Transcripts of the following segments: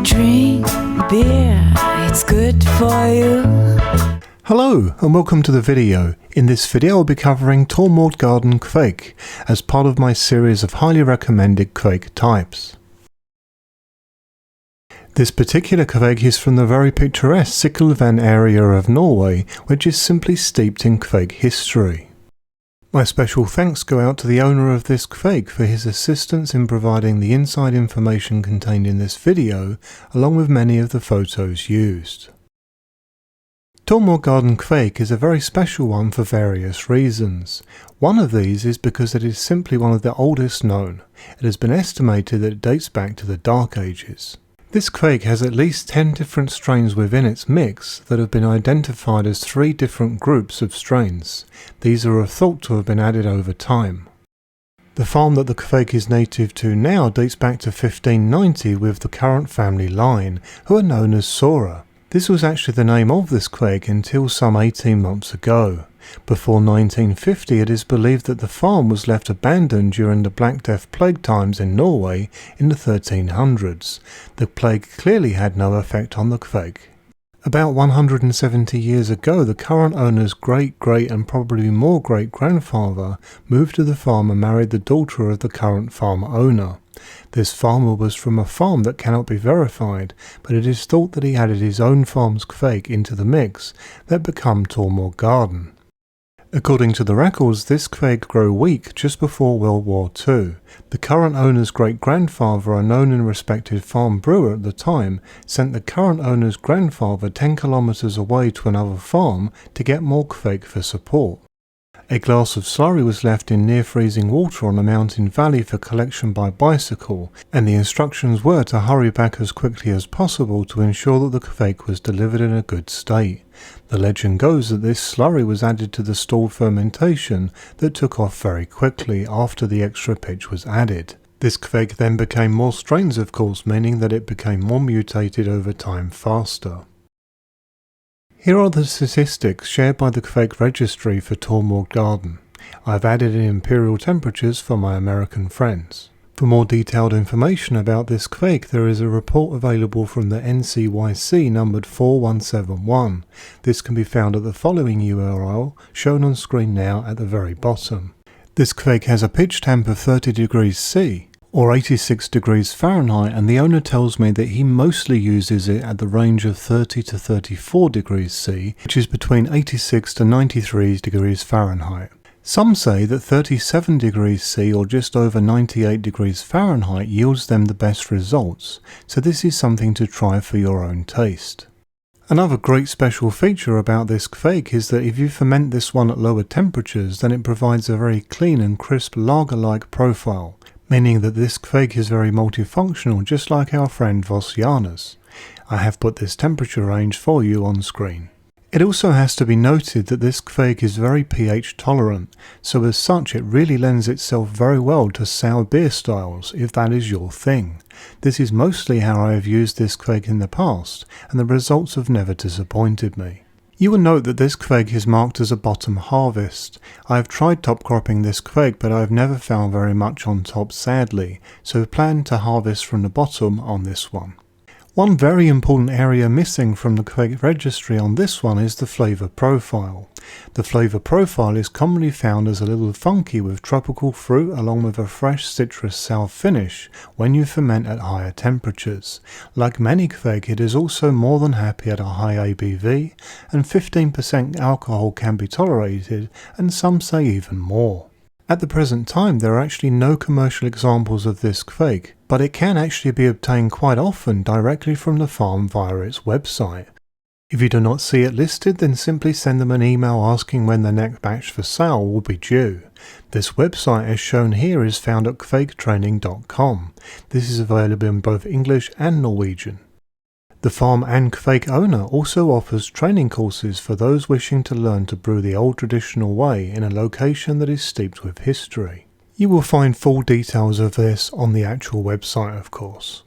Drink beer, it's good for you. Hello and welcome to the video. In this video I'll be covering Tormordgarden Kveik as part of my series of highly recommended Kveik types. This particular Kveik is from the very picturesque Sykkylven area of Norway, which is simply steeped in Kveik history. My special thanks go out to the owner of this Kveik for his assistance in providing the inside information contained in this video, along with many of the photos used. Tormodgarden Kveik is a very special one for various reasons. One of these is because it is simply one of the oldest known. It has been estimated that it dates back to the Dark Ages. This Kveik has at least 10 different strains within its mix that have been identified as 3 different groups of strains. These are thought to have been added over time. The farm that the Kveik is native to now dates back to 1590 with the current family line, who are known as Saure. This was actually the name of this Kveik until some 18 months ago. Before 1950 it is believed that the farm was left abandoned during the Black Death plague times in Norway in the 1300s. The plague clearly had no effect on the Kveik. About 170 years ago the current owner's great-great and probably more great-grandfather moved to the farm and married the daughter of the current farm owner. This farmer was from a farm that cannot be verified, but it is thought that he added his own farm's Kveik into the mix that became Tormordgarden. According to the records, this Kveik grew weak just before World War II. The current owner's great-grandfather, a known and respected farm brewer at the time, sent the current owner's grandfather 10 kilometers away to another farm to get more Kveik for support. A glass of slurry was left in near-freezing water on a mountain valley for collection by bicycle, and the instructions were to hurry back as quickly as possible to ensure that the Kveik was delivered in a good state. The legend goes that this slurry was added to the stalled fermentation that took off very quickly after the extra pitch was added. This Kveik then became more strains, of course, meaning that it became more mutated over time faster. Here are the statistics shared by the Kveik registry for Tormodgarden. I have added in imperial temperatures for my American friends. For more detailed information about this Kveik, there is a report available from the NCYC numbered 4171. This can be found at the following URL, shown on screen now at the very bottom. This Kveik has a pitch temp of 30 degrees C, or 86 degrees Fahrenheit, and the owner tells me that he mostly uses it at the range of 30 to 34 degrees C, which is between 86 to 93 degrees Fahrenheit. Some say that 37 degrees C or just over 98 degrees Fahrenheit yields them the best results, so this is something to try for your own taste. Another great special feature about this Kveik is that if you ferment this one at lower temperatures, then it provides a very clean and crisp lager-like profile, meaning that this Kveik is very multifunctional, just like our friend Vossianus. I have put this temperature range for you on screen. It also has to be noted that this Kveik is very pH tolerant, so as such it really lends itself very well to sour beer styles, if that is your thing. This is mostly how I have used this Kveik in the past, and the results have never disappointed me. You will note that this Kveik is marked as a bottom harvest. I have tried top cropping this Kveik, but I have never found very much on top, sadly, so plan to harvest from the bottom on this one. One very important area missing from the Kveik registry on this one is the flavour profile. The flavour profile is commonly found as a little funky with tropical fruit along with a fresh citrus sour finish when you ferment at higher temperatures. Like many Kveik, it is also more than happy at a high ABV, and 15% alcohol can be tolerated, and some say even more. At the present time there are actually no commercial examples of this Kveik, but it can actually be obtained quite often directly from the farm via its website. If you do not see it listed, then simply send them an email asking when the next batch for sale will be due. This website as shown here is found at kveiktraining.com. This is available in both English and Norwegian. The farm and Kveik owner also offers training courses for those wishing to learn to brew the old traditional way in a location that is steeped with history. You will find full details of this on the actual website, of course.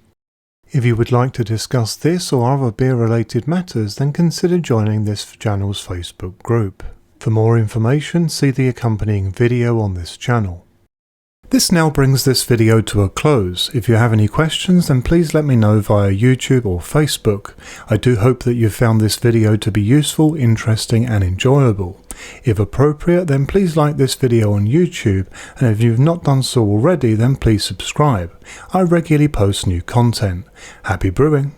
If you would like to discuss this or other beer related matters, then consider joining this channel's Facebook group. For more information, see the accompanying video on this channel. This now brings this video to a close. If you have any questions, then please let me know via YouTube or Facebook. I do hope that you've found this video to be useful, interesting and enjoyable. If appropriate, then please like this video on YouTube, and if you've not done so already, then please subscribe. I regularly post new content. Happy brewing!